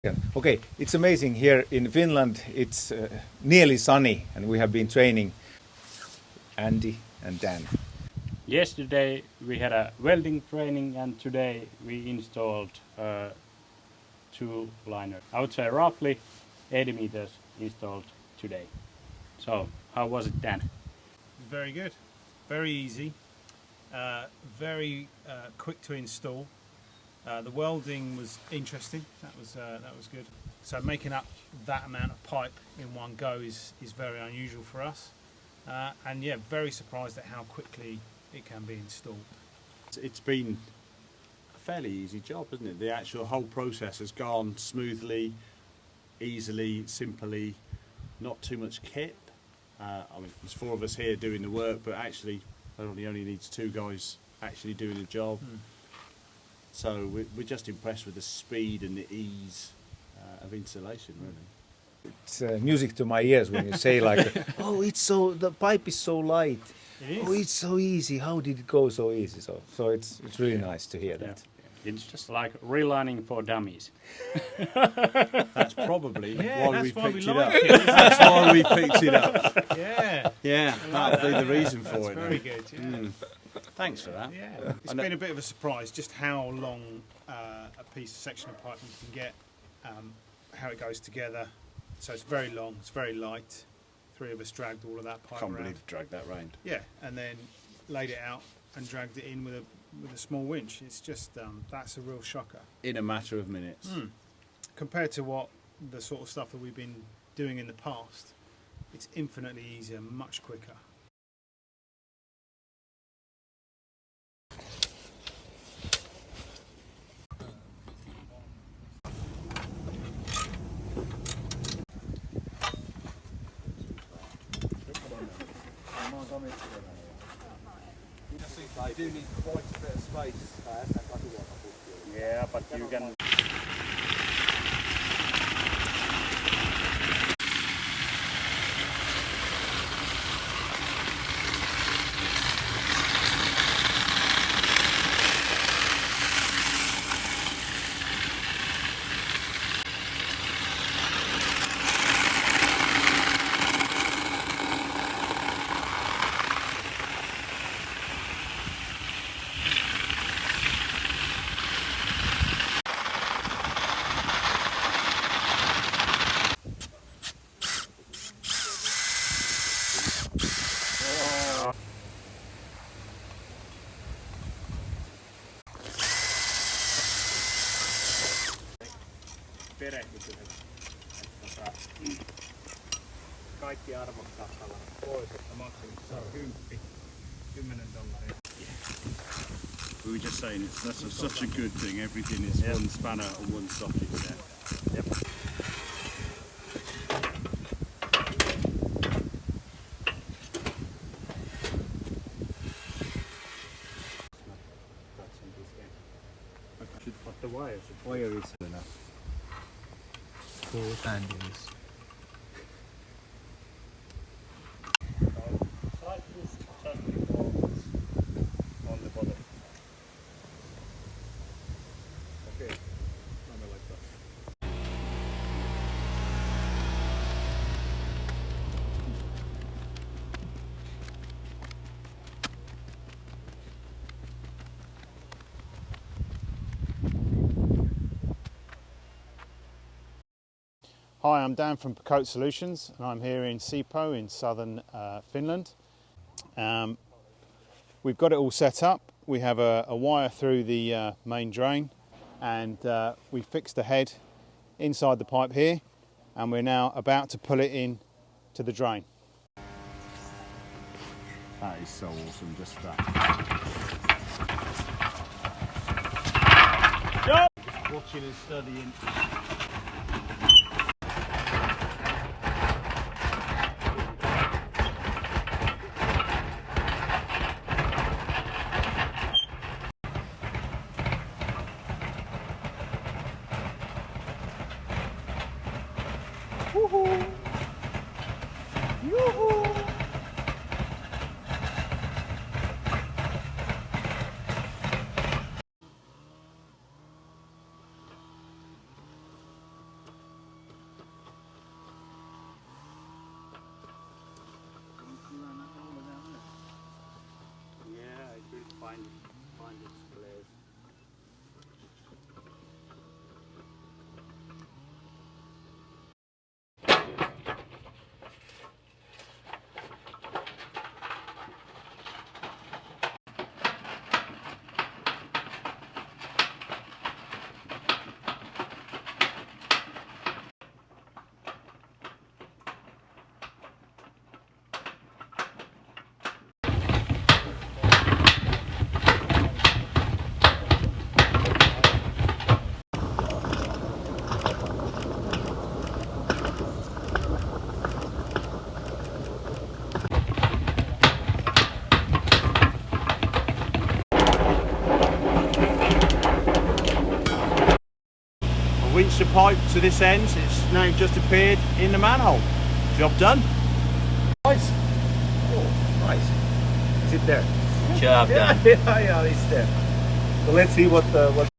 Yeah. Okay, it's amazing here in Finland. It's nearly sunny, and we have been training Andy and Dan. Yesterday we had a welding training, and today we installed two liners. I would say roughly 80 meters installed today. So how was it, Dan? Very good, very easy, very quick to install. The welding was interesting. That was good. So making up that amount of pipe in one go is very unusual for us, and yeah, very surprised at how quickly it can be installed. It's been a fairly easy job, hasn't it? The actual whole process has gone smoothly, easily, simply, not too much kit. I mean, there's four of us here doing the work, but actually it only needs two guys actually doing the job. So we're just impressed with the speed and the ease of installation, really. It's music to my ears when you say like, "Oh, the pipe is so light. It is. Oh, it's so easy. How did it go so easy?" So it's really nice to hear that. It's just like relining for dummies. That's probably Yeah, why that's we why picked we it like up. it. That's why we picked it up. Yeah, Yeah, that'll be the reason for that's it. very then. good. Yeah. Thanks for that. Yeah, it's been a bit of a surprise just how long a section of pipe you can get, how it goes together. So it's very long, it's very light. Three of us dragged all of that pipe Can't around. believe drag that round. Yeah, and then laid it out and dragged it in with a small winch. It's just that's a real shocker In a matter of minutes. compared to what the sort of stuff that we've been doing in the past. It's infinitely easier, much quicker. I do need quite a bit of space. Yeah, but you can. Kaikki arvokkaat tavarat pois, että maksimissa on 10 $10. We were just saying that's such a good thing. Everything is one spanner and one socket there. Yep. But the wires. Wire is enough. Full handles. Slide this just before on the bottom. Okay. Like that. Hi, I'm Dan from Picote Solutions, and I'm here in Sipoo in southern Finland. We've got it all set up. We have a wire through the main drain, and we fixed the head inside the pipe here, and we're now about to pull it in to the drain. That is so awesome, just that. Just watching and studying. Woohoo! Yoo-hoo! find its place. Winch the pipe to this end. It's now just appeared in the manhole. Job done. Nice. Oh, nice. Is it there? Job done. Yeah, it's there. So let's see what